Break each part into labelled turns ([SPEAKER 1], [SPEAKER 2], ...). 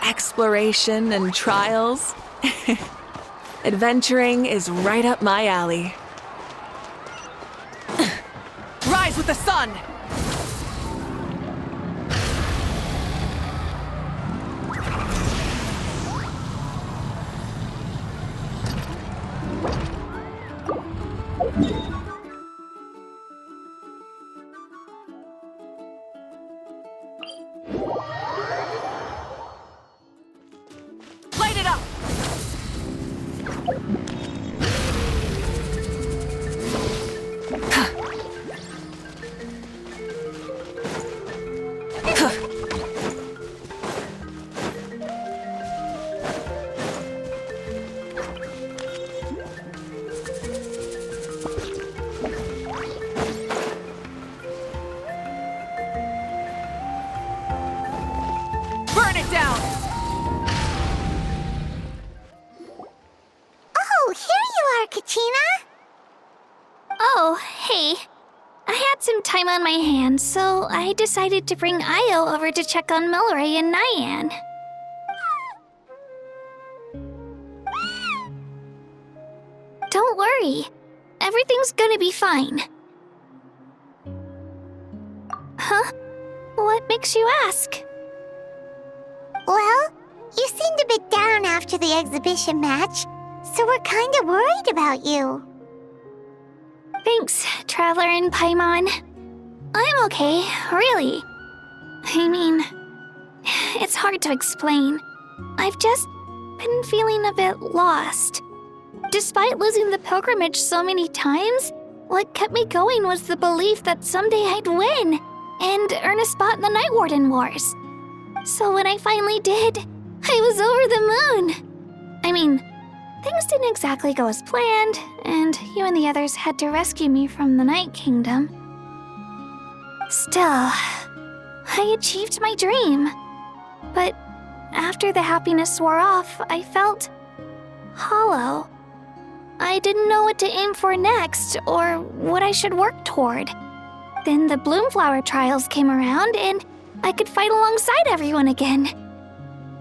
[SPEAKER 1] exploration and trials. Adventuring is right up my alley. Rise with the sun! Light it up! Burn it down!
[SPEAKER 2] Oh, here you are, Katrina!
[SPEAKER 3] Oh, hey. I had some time on my hands, so I decided to bring Io over to check on Melray and Nyan. Don't worry. Everything's gonna be fine. Huh? What makes you ask?
[SPEAKER 2] Well, you seemed a bit down after the exhibition match, so we're kinda worried about you.
[SPEAKER 3] Thanks, Traveler and Paimon. I'm okay, really. I mean, it's hard to explain. I've just been feeling a bit lost. Despite losing the pilgrimage so many times, what kept me going was the belief that someday I'd win and earn a spot in the Night Warden Wars. So when I finally did, I was over the moon. I mean, things didn't exactly go as planned, and you and the others had to rescue me from the Night Kingdom. Still, I achieved my dream. But after the happiness wore off, I felt hollow. I didn't know what to aim for next, or what I should work toward. Then the Bloomflower trials came around, and I could fight alongside everyone again.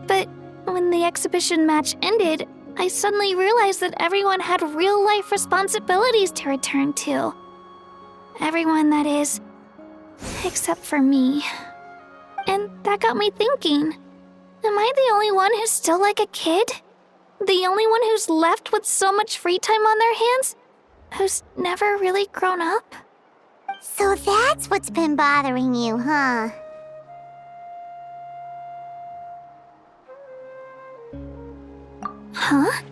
[SPEAKER 3] But when the exhibition match ended, I suddenly realized that everyone had real-life responsibilities to return to. Everyone, that is, except for me. And that got me thinking, am I the only one who's still like a kid? The only one who's left with so much free time on their hands? Who's never really grown up?
[SPEAKER 2] So that's what's been bothering you, huh?
[SPEAKER 3] Huh?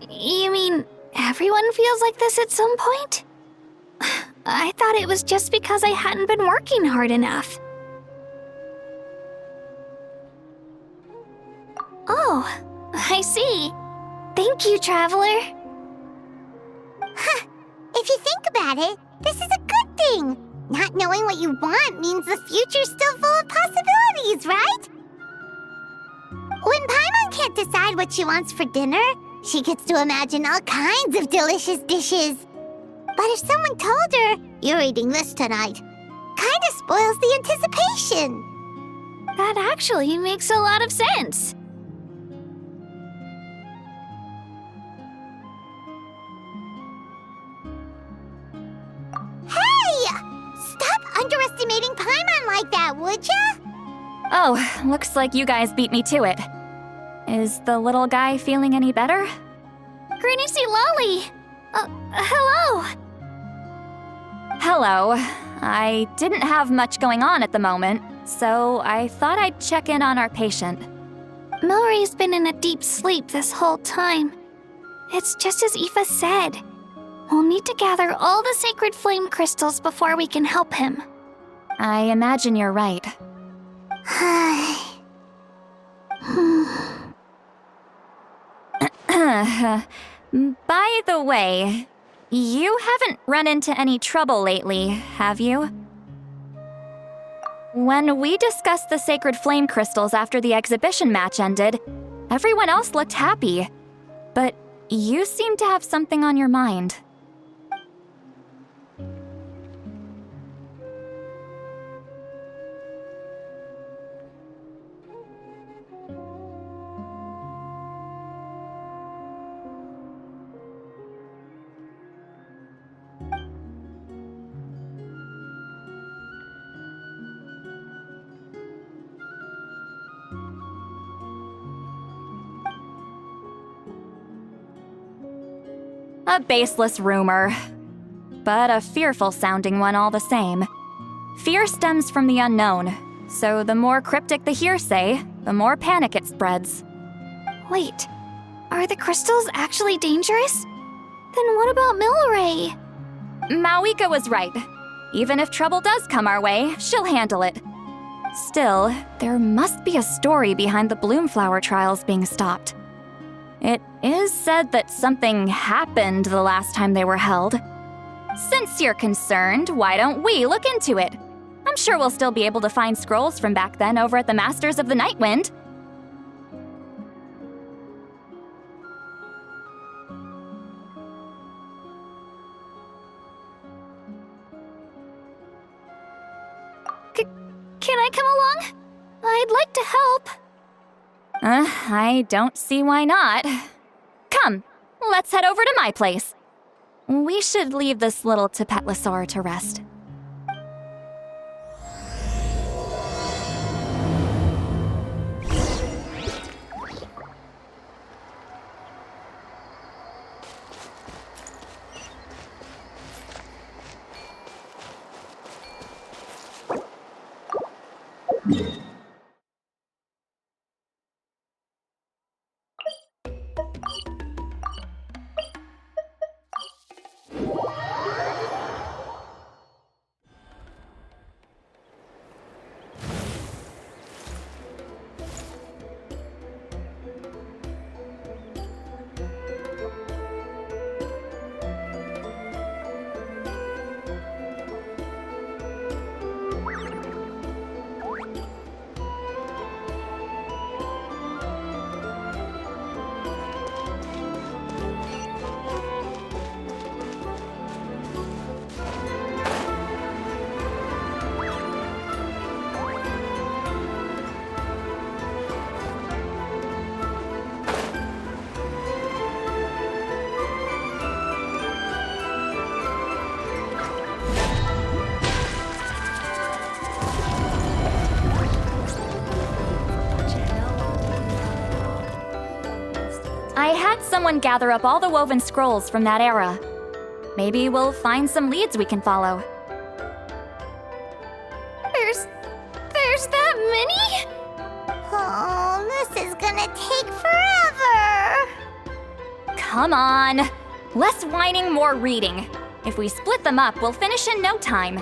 [SPEAKER 3] You mean everyone feels like this at some point? I thought it was just because I hadn't been working hard enough. Oh, I see. Thank you, Traveler.
[SPEAKER 2] Huh. If you think about it, this is a good thing. Not knowing what you want means the future's still full of possibilities, right? When Paimon can't decide what she wants for dinner, she gets to imagine all kinds of delicious dishes. But if someone told her, "You're eating this tonight," kinda spoils the anticipation.
[SPEAKER 3] That actually makes a lot of sense.
[SPEAKER 2] Hey! Stop underestimating Paimon like that, would ya?
[SPEAKER 4] Oh, looks like you guys beat me to it. Is the little guy feeling any better?
[SPEAKER 3] Granny C. Lolly! Hello!
[SPEAKER 4] Hello. I didn't have much going on at the moment, so I thought I'd check in on our patient.
[SPEAKER 3] Melray's been in a deep sleep this whole time. It's just as Aoife said. We'll need to gather all the sacred flame crystals before we can help him.
[SPEAKER 4] I imagine you're right. By the way, you haven't run into any trouble lately, have you? When we discussed the sacred flame crystals after the exhibition match ended, everyone else looked happy. But you seem to have something on your mind. A baseless rumor, but a fearful-sounding one all the same. Fear stems from the unknown, so the more cryptic the hearsay, the more panic it spreads.
[SPEAKER 3] Wait, are the crystals actually dangerous? Then what about Milray?
[SPEAKER 4] Mawika was right. Even if trouble does come our way, she'll handle it. Still, there must be a story behind the Bloomflower trials being stopped. It is said that something happened the last time they were held. Since you're concerned, why don't we look into it? I'm sure we'll still be able to find scrolls from back then over at the Masters of the Nightwind.
[SPEAKER 3] Can I come along? I'd like to help.
[SPEAKER 4] I don't see why not. Come, let's head over to my place. We should leave this little Tapetlosaur to rest. I had someone gather up all the woven scrolls from that era. Maybe we'll find some leads we can follow.
[SPEAKER 3] There's that many?
[SPEAKER 2] Oh, this is gonna take forever.
[SPEAKER 4] Come on! Less whining, more reading. If we split them up, we'll finish in no time.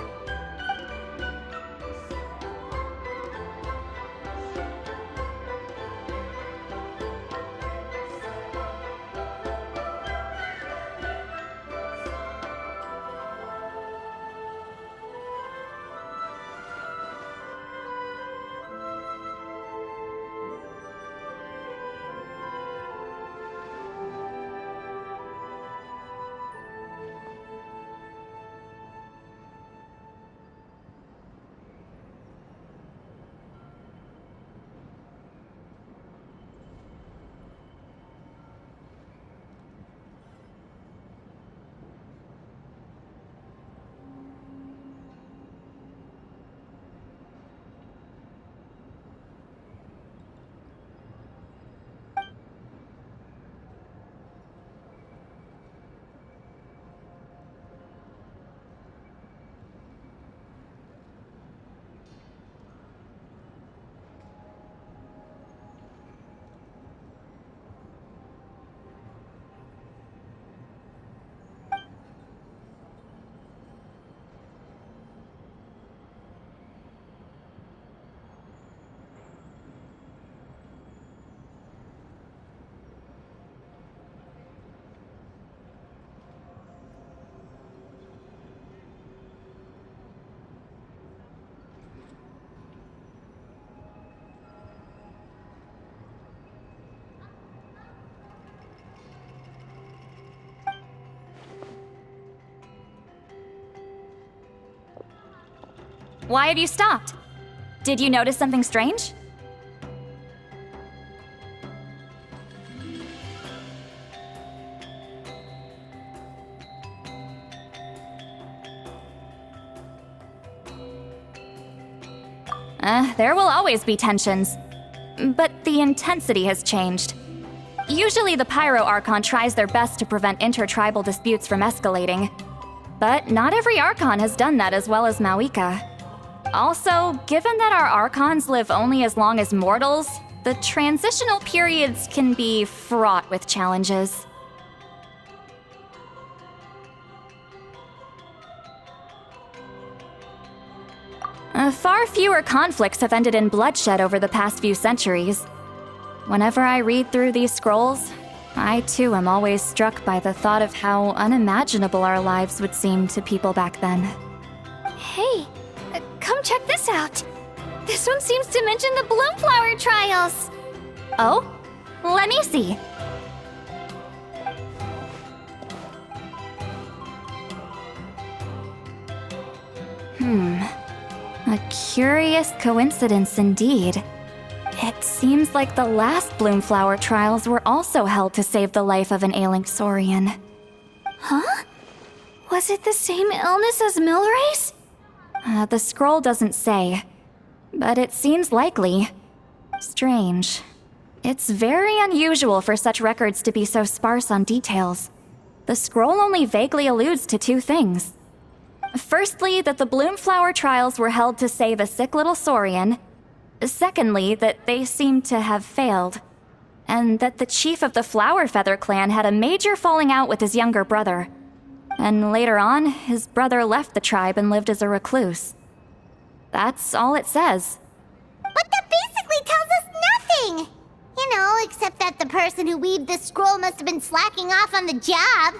[SPEAKER 4] Why have you stopped? Did you notice something strange? There will always be tensions. But the intensity has changed. Usually the Pyro Archon tries their best to prevent intertribal disputes from escalating. But not every Archon has done that as well as Mawika. Also, given that our Archons live only as long as mortals, the transitional periods can be fraught with challenges. Far fewer conflicts have ended in bloodshed over the past few centuries. Whenever I read through these scrolls, I too am always struck by the thought of how unimaginable our lives would seem to people back then.
[SPEAKER 3] Hey, come check this out. This one seems to mention the Bloomflower trials.
[SPEAKER 4] Oh? Let me see. A curious coincidence indeed. It seems like the last Bloomflower trials were also held to save the life of an ailing Saurian.
[SPEAKER 3] Huh? Was it the same illness as Milrace?
[SPEAKER 4] The scroll doesn't say, but it seems likely. Strange. It's very unusual for such records to be so sparse on details. The scroll only vaguely alludes to two things. Firstly, that the Bloomflower trials were held to save a sick little Saurian. Secondly, that they seem to have failed. And that the chief of the Flower Feather clan had a major falling out with his younger brother. And later on, his brother left the tribe and lived as a recluse. That's all it says.
[SPEAKER 2] But that basically tells us nothing! You know, except that the person who weaved this scroll must have been slacking off on the job.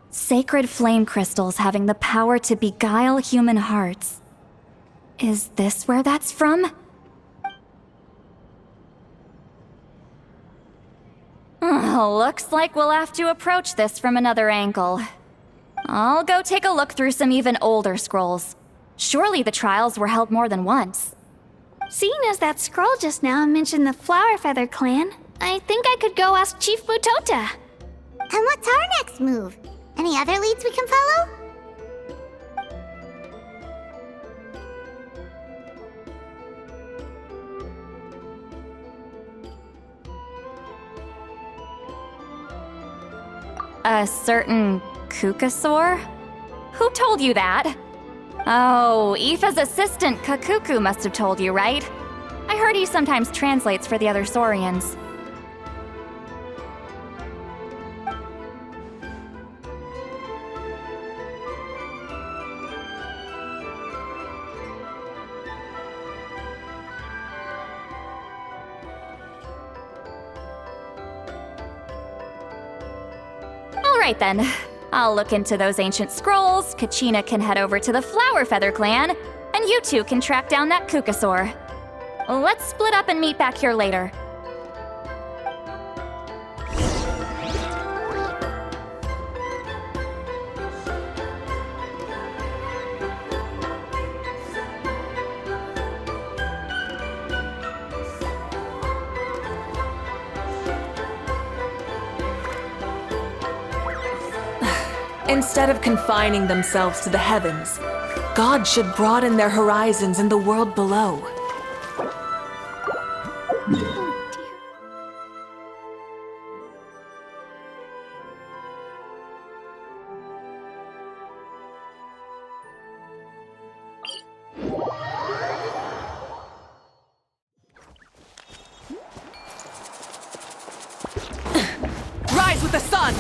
[SPEAKER 4] Sacred flame crystals having the power to beguile human hearts. Is this where that's from? Looks like we'll have to approach this from another angle. I'll go take a look through some even older scrolls. Surely the trials were held more than once.
[SPEAKER 3] Seeing as that scroll just now mentioned the Flower Feather clan, I think I could go ask Chief Mutota.
[SPEAKER 2] And what's our next move? Any other leads we can follow?
[SPEAKER 4] A certain Kukasaur? Who told you that? Oh, Aoife's assistant Kakuku must have told you, right? I heard he sometimes translates for the other Saurians. Alright then. I'll look into those ancient scrolls, Kachina can head over to the Flower Feather clan, and you two can track down that Kukasaur. Let's split up and meet back here later.
[SPEAKER 1] Instead of confining themselves to the heavens, God should broaden their horizons in the world below. Rise with the sun!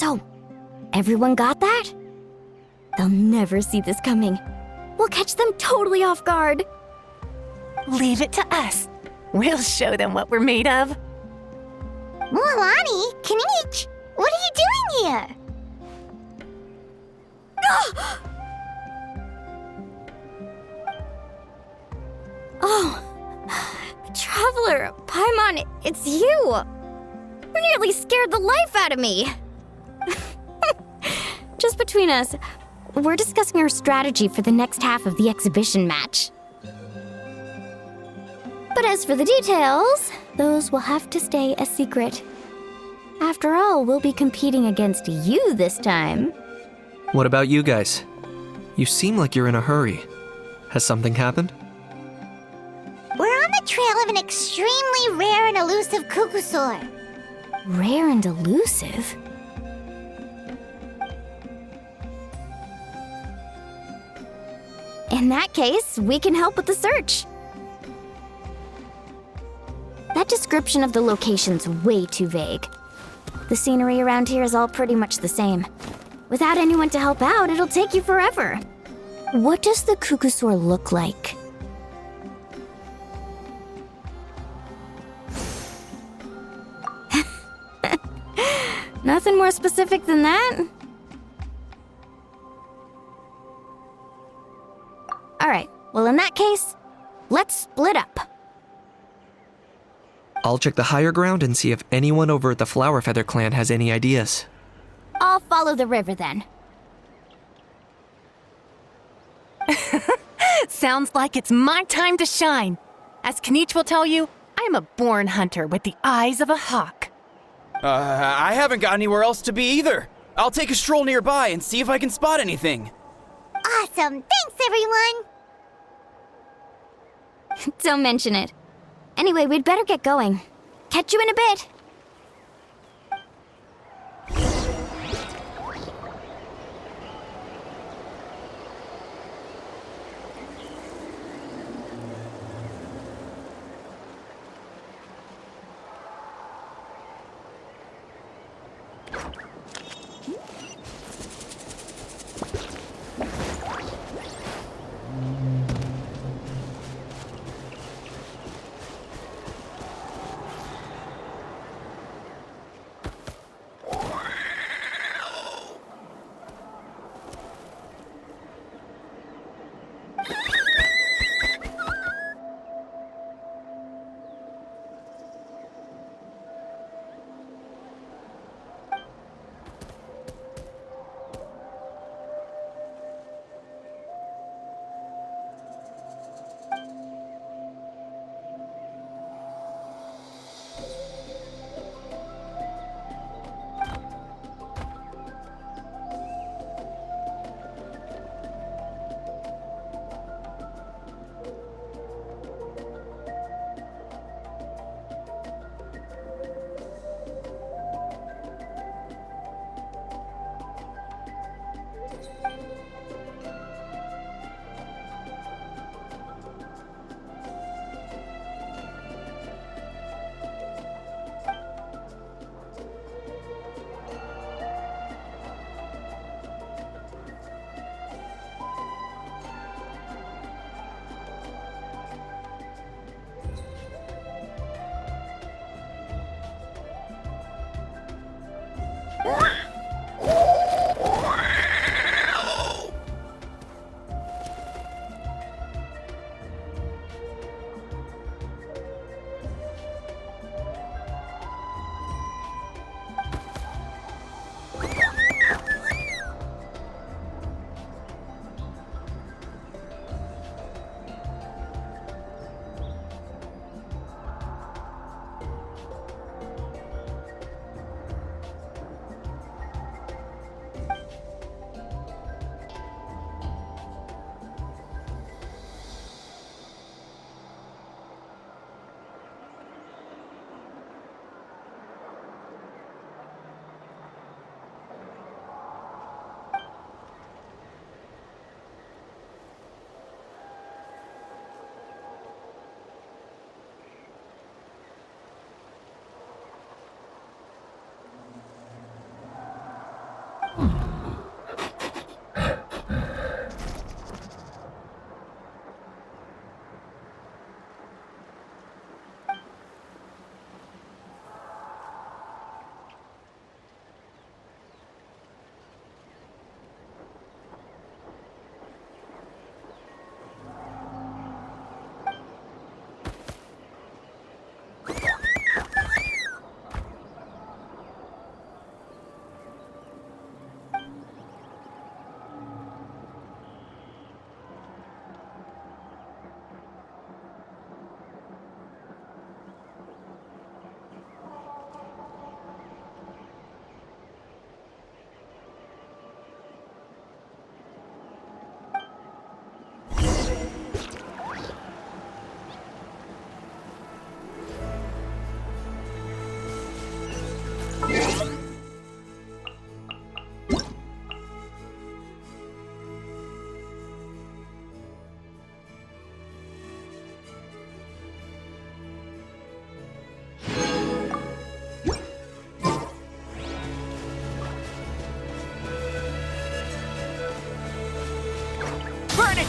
[SPEAKER 3] So, everyone got that? They'll never see this coming. We'll catch them totally off guard.
[SPEAKER 5] Leave it to us. We'll show them what we're made of.
[SPEAKER 2] Mualani, Kanich, what are you doing here?
[SPEAKER 3] Oh, Traveler, Paimon, it's you! You nearly scared the life out of me! Just between us, we're discussing our strategy for the next half of the exhibition match. But as for the details, those will have to stay a secret. After all, we'll be competing against you this time.
[SPEAKER 6] What about you guys? You seem like you're in a hurry. Has something happened?
[SPEAKER 2] We're on the trail of an extremely rare and elusive Kukusaur.
[SPEAKER 3] Rare and elusive? In that case, we can help with the search. That description of the location's way too vague. The scenery around here is all pretty much the same. Without anyone to help out, it'll take you forever. What does the Kukusaur look like? Nothing more specific than that? Alright, well in that case, let's split up.
[SPEAKER 6] I'll check the higher ground and see if anyone over at the Flower Feather clan has any ideas.
[SPEAKER 3] I'll follow the river then.
[SPEAKER 5] Sounds like it's my time to shine. As Kanich will tell you, I'm a born hunter with the eyes of a hawk.
[SPEAKER 7] I haven't got anywhere else to be either. I'll take a stroll nearby and see if I can spot anything.
[SPEAKER 2] Awesome! Thanks, everyone!
[SPEAKER 3] Don't mention it. Anyway, we'd better get going. Catch you in a bit.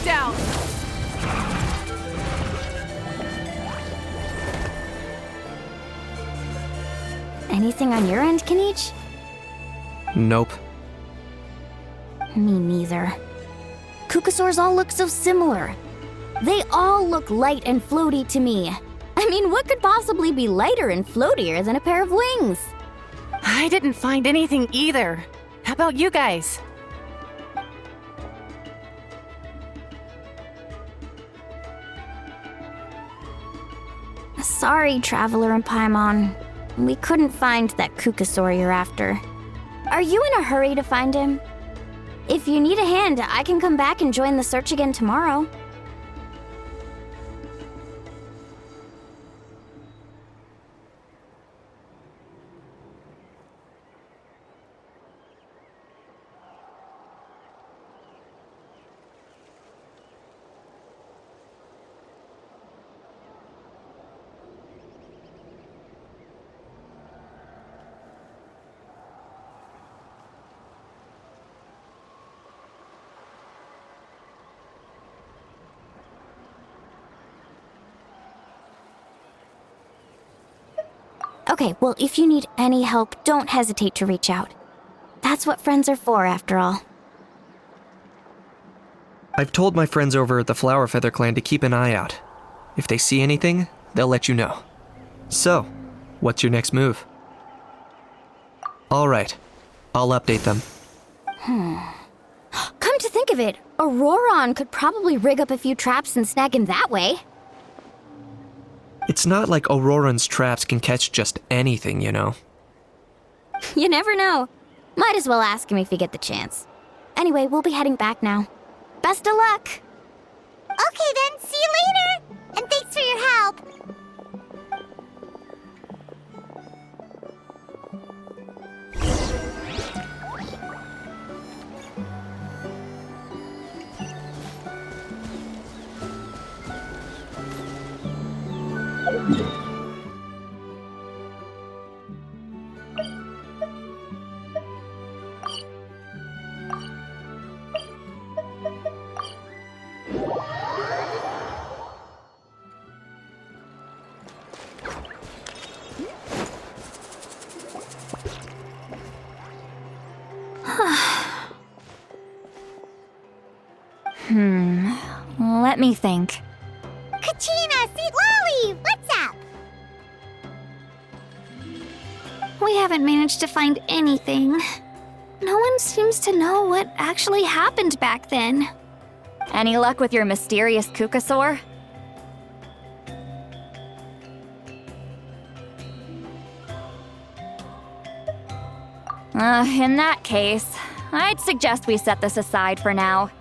[SPEAKER 5] down!
[SPEAKER 3] Anything on your end, Kanich?
[SPEAKER 6] Nope.
[SPEAKER 3] Me neither. Kukasaurs all look so similar. They all look light and floaty to me. I mean, what could possibly be lighter and floatier than a pair of wings?
[SPEAKER 5] I didn't find anything either. How about you guys?
[SPEAKER 3] Sorry, Traveler and Paimon. We couldn't find that Kukasaur you're after. Are you in a hurry to find him? If you need a hand, I can come back and join the search again tomorrow. Okay, well, if you need any help, don't hesitate to reach out. That's what friends are for, after all.
[SPEAKER 6] I've told my friends over at the Flower Feather Clan to keep an eye out. If they see anything, they'll let you know. So, what's your next move? Alright, I'll update them.
[SPEAKER 3] Come to think of it, Auroron could probably rig up a few traps and snag him that way.
[SPEAKER 6] It's not like Auroran's traps can catch just anything, you know.
[SPEAKER 3] You never know. Might as well ask him if you get the chance. Anyway, we'll be heading back now. Best of luck!
[SPEAKER 2] Okay then, see you later! And thanks for your help!
[SPEAKER 4] Let me think.
[SPEAKER 2] Kachina, Sweet Lolly, what's up?
[SPEAKER 3] We haven't managed to find anything. No one seems to know what actually happened back then.
[SPEAKER 4] Any luck with your mysterious Kukasaur? In that case, I'd suggest we set this aside for now.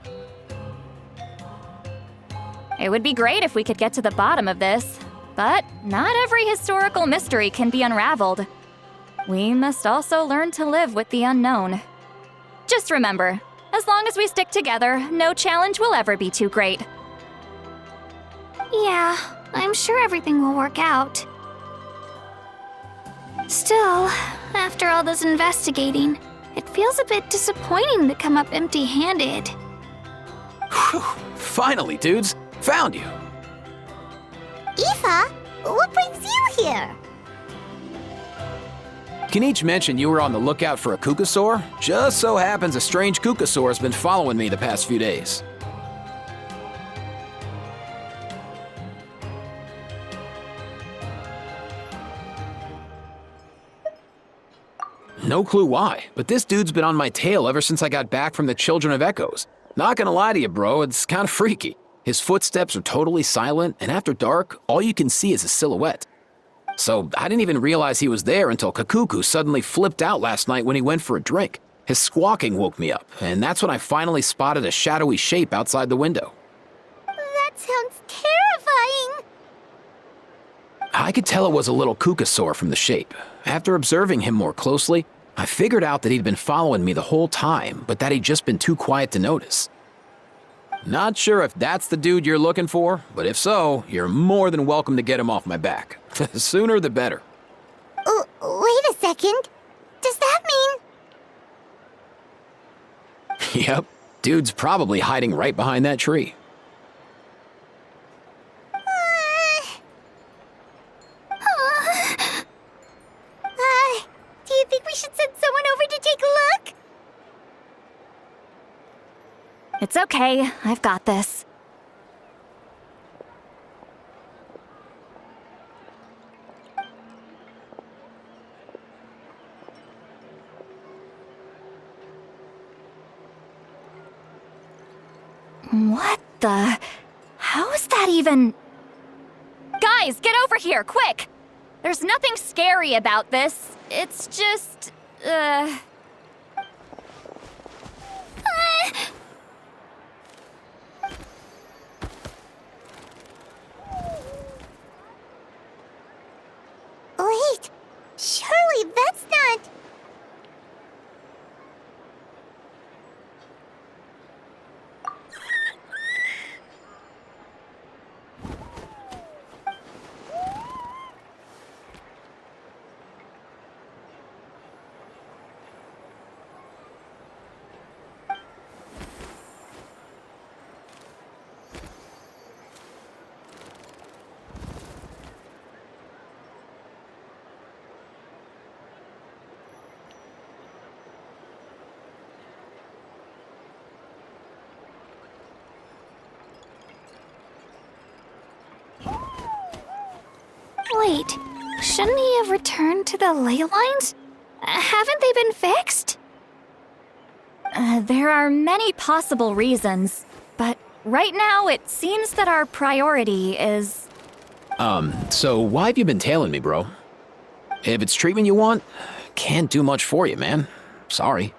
[SPEAKER 4] It would be great if we could get to the bottom of this, but not every historical mystery can be unraveled. We must also learn to live with the unknown. Just remember, as long as we stick together, no challenge will ever be too great.
[SPEAKER 3] Yeah, I'm sure everything will work out. Still, after all this investigating, it feels a bit disappointing to come up empty-handed.
[SPEAKER 7] Whew, finally, dudes. Found you.
[SPEAKER 2] Aoife, what brings you here?
[SPEAKER 7] Kanich mentioned you were on the lookout for a Kukasaur. Just so happens a strange Kukasaur has been following me the past few days. No clue why, but this dude's been on my tail ever since I got back from the Children of Echoes. Not gonna lie to you, bro, it's kinda freaky. His footsteps are totally silent, and after dark, all you can see is a silhouette. So I didn't even realize he was there until Kakuku suddenly flipped out last night when he went for a drink. His squawking woke me up, and that's when I finally spotted a shadowy shape outside the window.
[SPEAKER 2] That sounds terrifying!
[SPEAKER 7] I could tell it was a little Kukasaur from the shape. After observing him more closely, I figured out that he'd been following me the whole time, but that he'd just been too quiet to notice. Not sure if that's the dude you're looking for, but if so, you're more than welcome to get him off my back. The sooner the better.
[SPEAKER 2] Wait a second. Does that mean...
[SPEAKER 7] Yep, dude's probably hiding right behind that tree.
[SPEAKER 2] should send someone over to take a look.
[SPEAKER 4] It's okay, I've got this. What the? How is that even? Guys, get over here, quick! There's nothing scary about this. It's just,
[SPEAKER 2] Wait, surely that's not...
[SPEAKER 3] Wait, shouldn't he have returned to the ley lines? Haven't they been fixed?
[SPEAKER 4] there are many possible reasons, but right now it seems that our priority is...
[SPEAKER 7] So why have you been tailing me, bro? If it's treatment you want, can't do much for you, man. Sorry.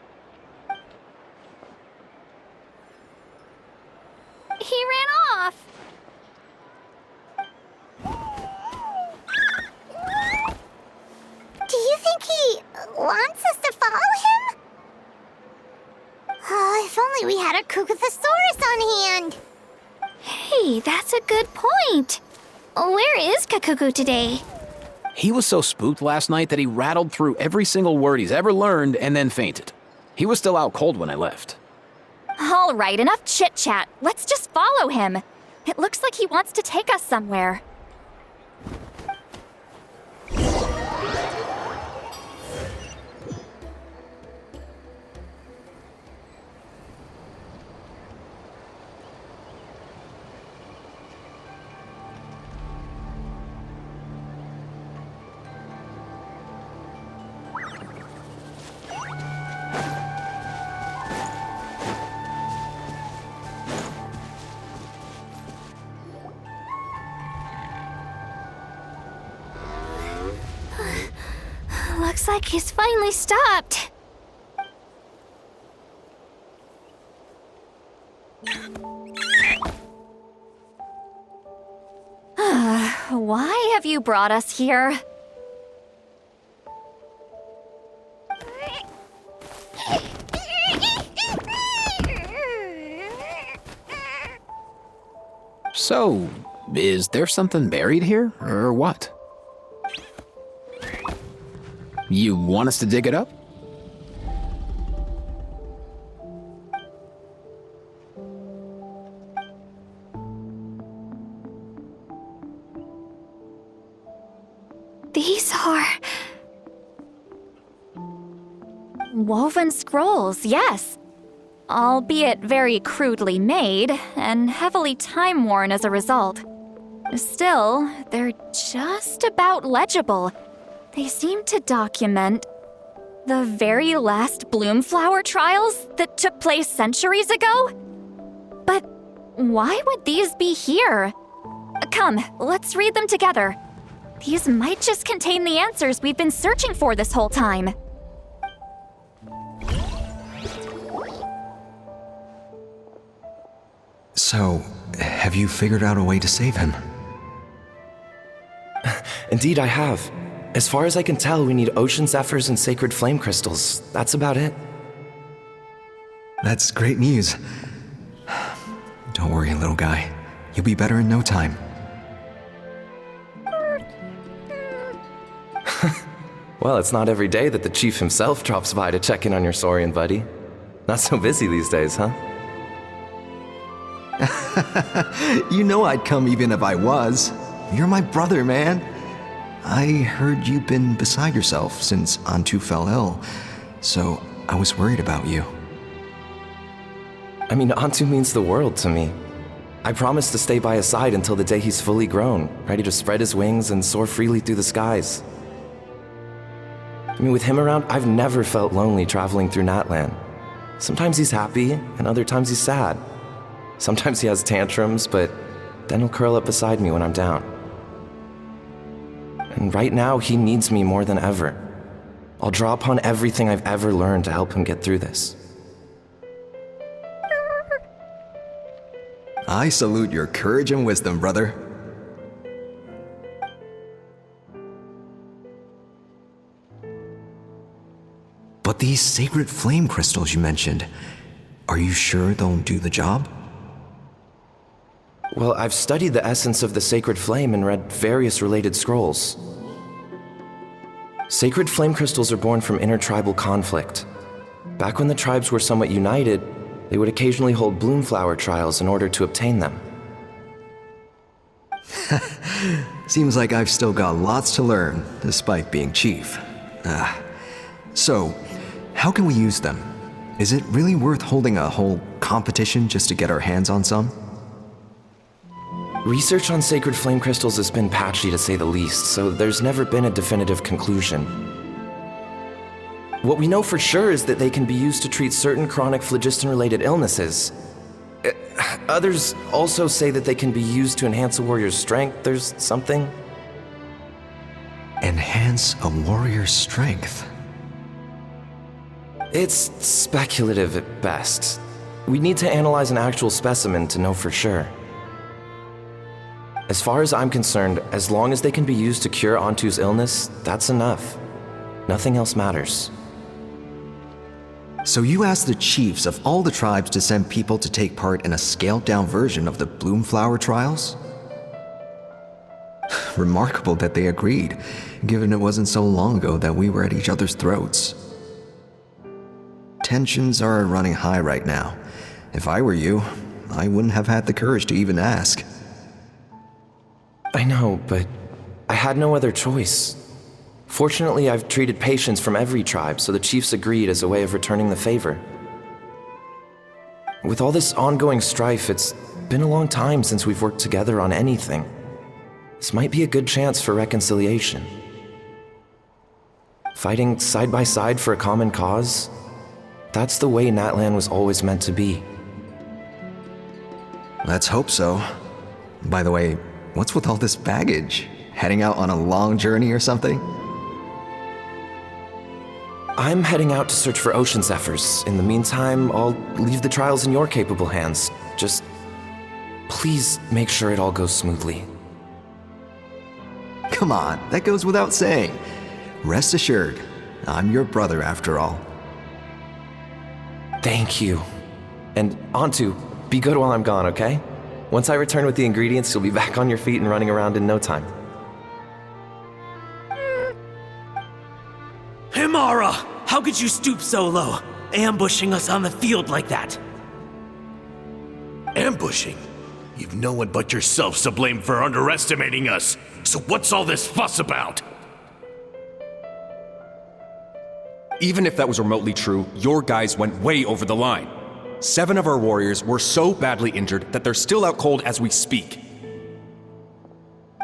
[SPEAKER 3] He ran off.
[SPEAKER 2] Do you think he wants us to follow him? Oh, if only we had a Kukathosaurus on hand.
[SPEAKER 3] Hey, that's a good point. Where is Kakuku today?
[SPEAKER 7] He was so spooked last night that he rattled through every single word he's ever learned and then fainted. He was still out cold when I left.
[SPEAKER 4] All right, enough chit-chat. Let's just follow him. It looks like he wants to take us somewhere.
[SPEAKER 3] Looks like he's finally stopped.
[SPEAKER 4] Why have you brought us here?
[SPEAKER 7] So, is there something buried here, or what? You want us to dig it up?
[SPEAKER 3] These are...
[SPEAKER 4] Woven scrolls, yes. Albeit very crudely made, and heavily time-worn as a result. Still, they're just about legible. They seem to document the very last Bloomflower trials that took place centuries ago? But why would these be here? Come, let's read them together. These might just contain the answers we've been searching for this whole time.
[SPEAKER 8] So, have you figured out a way to save him?
[SPEAKER 9] Indeed, I have. As far as I can tell, we need ocean zephyrs and sacred flame crystals. That's about it.
[SPEAKER 8] That's great news. Don't worry, little guy. You'll be better in no time.
[SPEAKER 9] Well, it's not every day that the chief himself drops by to check in on your Saurian buddy. Not so busy these days, huh?
[SPEAKER 8] You know I'd come even if I was. You're my brother, man. I heard you've been beside yourself since Antu fell ill, so I was worried about you.
[SPEAKER 9] I mean, Antu means the world to me. I promised to stay by his side until the day he's fully grown, ready to spread his wings and soar freely through the skies. I mean, with him around, I've never felt lonely traveling through Natlan. Sometimes he's happy, and other times he's sad. Sometimes he has tantrums, but then he'll curl up beside me when I'm down. And right now, he needs me more than ever. I'll draw upon everything I've ever learned to help him get through this.
[SPEAKER 8] I salute your courage and wisdom, brother. But these sacred flame crystals you mentioned, are you sure they'll do the job?
[SPEAKER 9] Well, I've studied the essence of the sacred flame and read various related scrolls. Sacred flame crystals are born from intertribal conflict. Back when the tribes were somewhat united, they would occasionally hold bloomflower trials in order to obtain them.
[SPEAKER 8] Seems like I've still got lots to learn, despite being chief. So, how can we use them? Is it really worth holding a whole competition just to get our hands on some?
[SPEAKER 9] Research on sacred flame crystals has been patchy to say the least, so there's never been a definitive conclusion. What we know for sure is that they can be used to treat certain chronic phlogiston-related illnesses. Others also say that they can be used to enhance a warrior's strength. There's something.
[SPEAKER 8] Enhance a warrior's strength?
[SPEAKER 9] It's speculative at best. We need to analyze an actual specimen to know for sure. As far as I'm concerned, as long as they can be used to cure Antu's illness, that's enough. Nothing else matters.
[SPEAKER 8] So you asked the chiefs of all the tribes to send people to take part in a scaled-down version of the Bloomflower trials? Remarkable that they agreed, given it wasn't so long ago that we were at each other's throats. Tensions are running high right now. If I were you, I wouldn't have had the courage to even ask.
[SPEAKER 9] I know, but I had no other choice. Fortunately, I've treated patients from every tribe, so the chiefs agreed as a way of returning the favor. With all this ongoing strife, it's been a long time since we've worked together on anything. This might be a good chance for reconciliation. Fighting side by side for a common cause, that's the way Natlan was always meant to be.
[SPEAKER 8] Let's hope so. By the way, what's with all this baggage? Heading out on a long journey or something?
[SPEAKER 9] I'm heading out to search for ocean zephyrs. In the meantime, I'll leave the trials in your capable hands. Just please make sure it all goes smoothly.
[SPEAKER 8] Come on, that goes without saying. Rest assured, I'm your brother after all.
[SPEAKER 9] Thank you. And Antu, be good while I'm gone, okay? Once I return with the ingredients, you'll be back on your feet and running around in no time.
[SPEAKER 10] Himara! How could you stoop so low, ambushing us on the field like that?
[SPEAKER 11] Ambushing? You've no one but yourself to blame for underestimating us. So what's all this fuss about?
[SPEAKER 12] Even if that was remotely true, your guys went way over the line. 7 of our warriors were so badly injured that they're still out cold as we speak.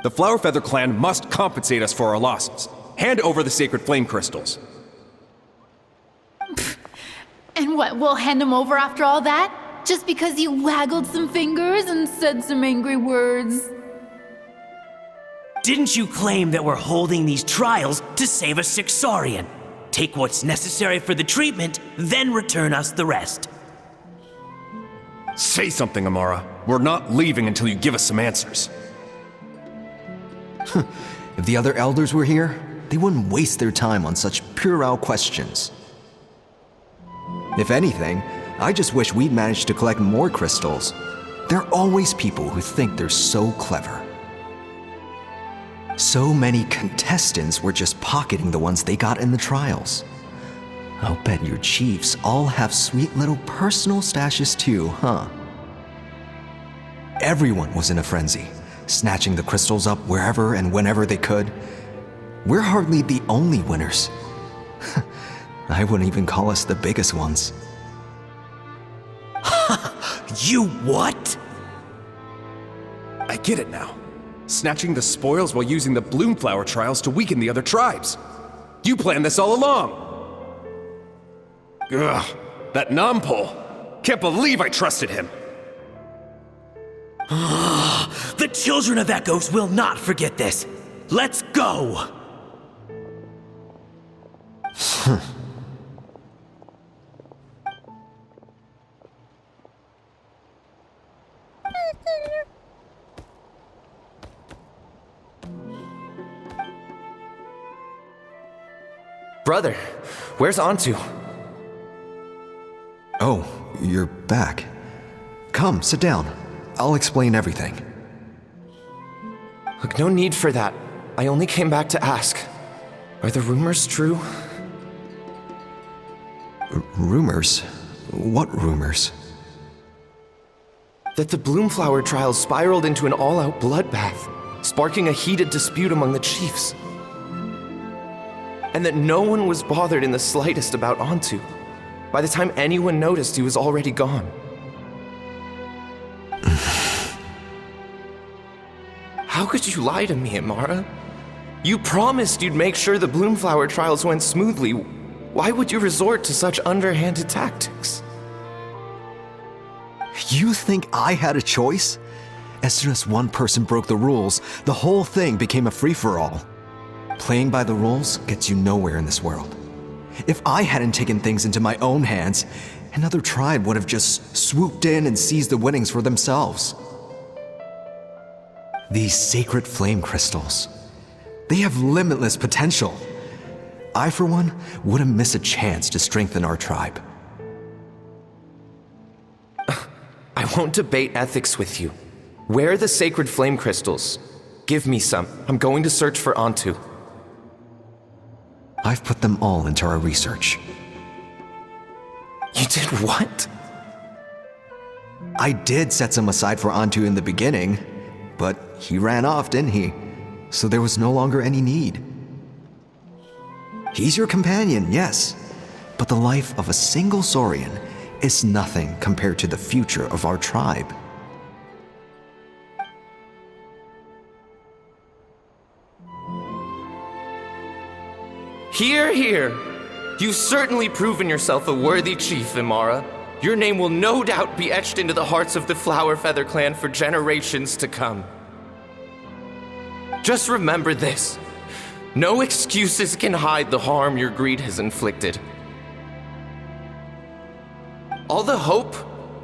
[SPEAKER 12] The Flower Feather clan must compensate us for our losses. Hand over the sacred flame crystals.
[SPEAKER 13] And what, we'll hand him over after all that? Just because you waggled some fingers and said some angry words?
[SPEAKER 10] Didn't you claim that we're holding these trials to save a sick Saurian? Take what's necessary for the treatment, then return us the rest.
[SPEAKER 12] Say something, Amara. We're not leaving until you give us some answers.
[SPEAKER 8] If the other elders were here, they wouldn't waste their time on such puerile questions. If anything, I just wish we'd managed to collect more crystals. There are always people who think they're so clever. So many contestants were just pocketing the ones they got in the trials. I'll bet your chiefs all have sweet little personal stashes too, huh? Everyone was in a frenzy, snatching the crystals up wherever and whenever they could. We're hardly the only winners. I wouldn't even call us the biggest ones.
[SPEAKER 10] You what?
[SPEAKER 12] I get it now. Snatching the spoils while using the Bloomflower trials to weaken the other tribes. You planned this all along! Ugh, that Nompole. Can't believe I trusted him.
[SPEAKER 10] The Children of Echoes will not forget this. Let's go!
[SPEAKER 9] Brother, where's Antu?
[SPEAKER 8] Oh, you're back. Come, sit down. I'll explain everything.
[SPEAKER 9] Look, no need for that. I only came back to ask. Are the rumors true?
[SPEAKER 8] Rumors? What rumors?
[SPEAKER 9] That the Bloomflower trials spiraled into an all-out bloodbath, sparking a heated dispute among the chiefs. And that no one was bothered in the slightest about Antu. By the time anyone noticed, he was already gone. How could you lie to me, Amara? You promised you'd make sure the Bloomflower trials went smoothly. Why would you resort to such underhanded tactics?
[SPEAKER 8] You think I had a choice? As soon as one person broke the rules, the whole thing became a free-for-all. Playing by the rules gets you nowhere in this world. If I hadn't taken things into my own hands, another tribe would have just swooped in and seized the winnings for themselves. These sacred flame crystals, they have limitless potential. I, for one, wouldn't miss a chance to strengthen our tribe.
[SPEAKER 9] I won't debate ethics with you. Where are the sacred flame crystals? Give me some. I'm going to search for Antu.
[SPEAKER 8] I've put them all into our research.
[SPEAKER 9] You did what?
[SPEAKER 8] I did set some aside for Antu in the beginning, but he ran off, didn't he? So there was no longer any need. He's your companion, yes, but the life of a single Saurian is nothing compared to the future of our tribe.
[SPEAKER 9] Hear, hear. You've certainly proven yourself a worthy chief, Imara. Your name will no doubt be etched into the hearts of the Flower Feather clan for generations to come. Just remember this. No excuses can hide the harm your greed has inflicted. All the hope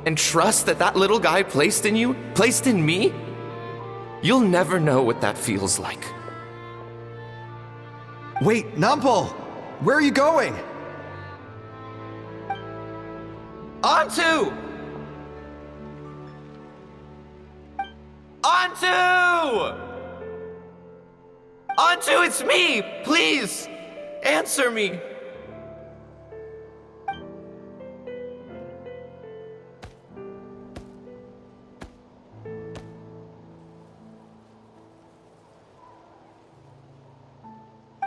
[SPEAKER 9] and trust that little guy placed in you, placed in me, you'll never know what that feels like.
[SPEAKER 8] Wait, Nompole! Where are you going?
[SPEAKER 9] Antu! Antu! Antu, it's me! Please! Answer me!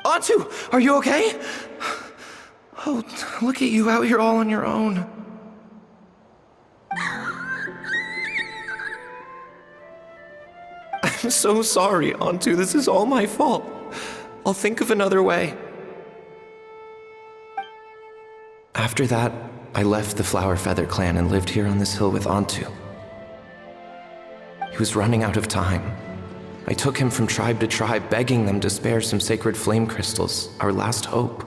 [SPEAKER 9] Antu, are you okay? Oh, look at you out here all on your own. I'm so sorry, Antu. This is all my fault. I'll think of another way. After that, I left the Flower Feather clan and lived here on this hill with Antu. He was running out of time. I took him from tribe to tribe, begging them to spare some sacred flame crystals, our last hope.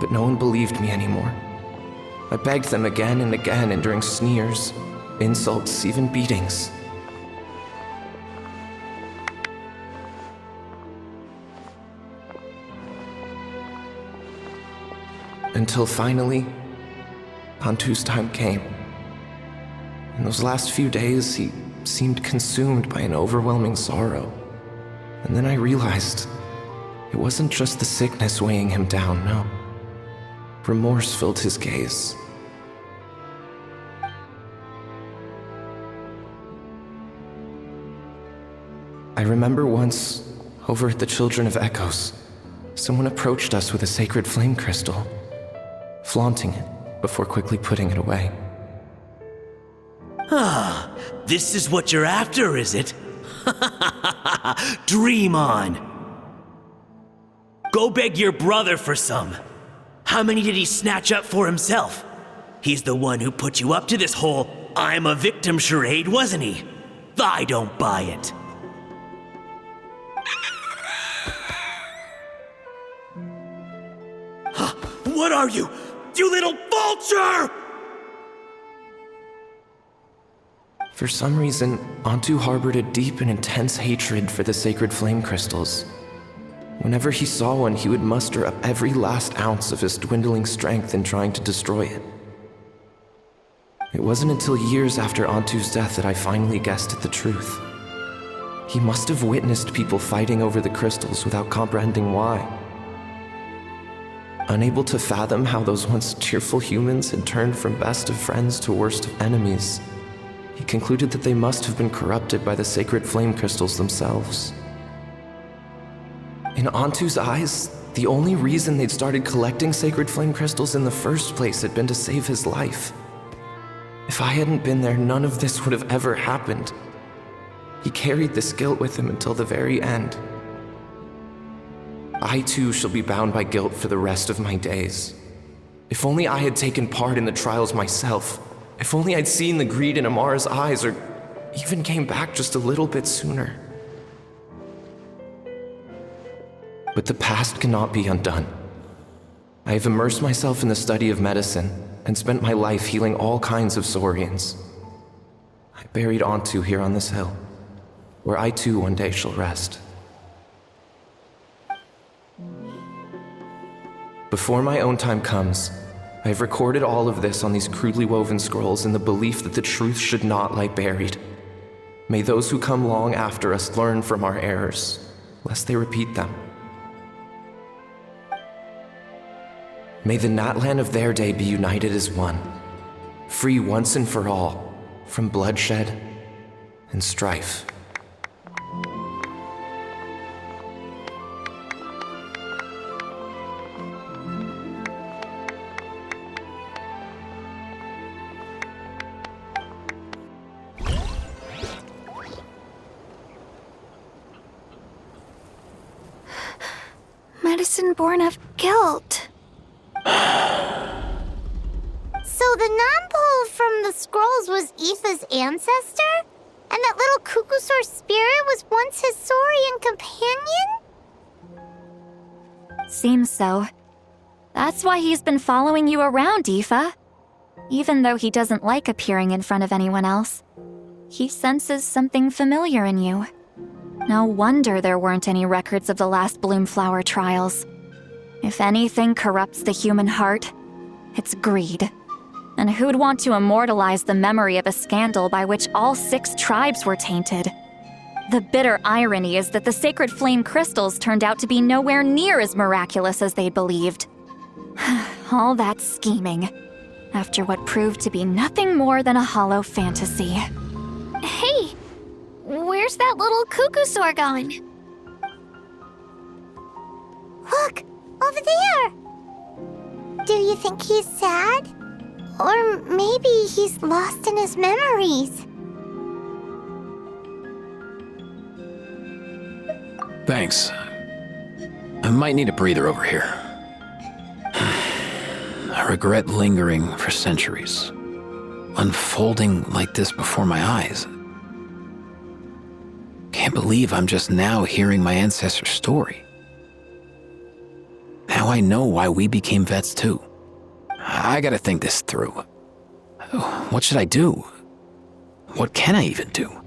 [SPEAKER 9] But no one believed me anymore. I begged them again and again, enduring sneers, insults, even beatings. Until finally, Antu's time came. In those last few days, he seemed consumed by an overwhelming sorrow. And then I realized it wasn't just the sickness weighing him down, no. Remorse filled his gaze. I remember once Over at the Children of Echoes, someone approached us with a sacred flame crystal, flaunting it before quickly putting it away.
[SPEAKER 10] Ah, this is what you're after, is it? Dream on. Go beg your brother for some. How many did he snatch up for himself? He's the one who put you up to this whole I'm a victim charade, wasn't he? I don't buy it. What are you? You little vulture!
[SPEAKER 9] For some reason, Antu harbored a deep and intense hatred for the sacred flame crystals. Whenever he saw one, he would muster up every last ounce of his dwindling strength in trying to destroy it. It wasn't until years after Antu's death that I finally guessed at the truth. He must have witnessed people fighting over the crystals without comprehending why. Unable to fathom how those once cheerful humans had turned from best of friends to worst of enemies, he concluded that they must have been corrupted by the sacred flame crystals themselves. In Antu's eyes, the only reason they'd started collecting sacred flame crystals in the first place had been to save his life. If I hadn't been there, none of this would have ever happened. He carried this guilt with him until the very end. I too shall be bound by guilt for the rest of my days. If only I had taken part in the trials myself. If only I'd seen the greed in Amara's eyes, or even came back just a little bit sooner. But the past cannot be undone. I have immersed myself in the study of medicine and spent my life healing all kinds of Saurians. I buried Antu here on this hill, where I too one day shall rest. Before my own time comes, I have recorded all of this on these crudely woven scrolls in the belief that the truth should not lie buried. May those who come long after us learn from our errors, lest they repeat them. May the Natlan of their day be united as one, free once and for all from bloodshed and strife.
[SPEAKER 3] Medicine born of guilt.
[SPEAKER 2] So the non-pole from the scrolls was Aoife's ancestor? And that little Cuckoosaur spirit was once his Saurian companion?
[SPEAKER 4] Seems so. That's why he's been following you around, Aoife. Even though he doesn't like appearing in front of anyone else, he senses something familiar in you. No wonder there weren't any records of the last Bloomflower trials. If anything corrupts the human heart, it's greed. And who'd want to immortalize the memory of a scandal by which all 6 tribes were tainted? The bitter irony is that the sacred flame crystals turned out to be nowhere near as miraculous as they believed. All that scheming, after what proved to be nothing more than a hollow fantasy.
[SPEAKER 3] Hey, where's that little Cuckoosaur going?
[SPEAKER 2] Look, over there! Do you think he's sad? Or maybe he's lost in his memories?
[SPEAKER 7] Thanks. I might need a breather over here. I regret lingering for centuries, unfolding like this before my eyes. Can't believe I'm just now hearing my ancestor's story. Now I know why we became vets too. I gotta think this through. What should I do? What can I even do?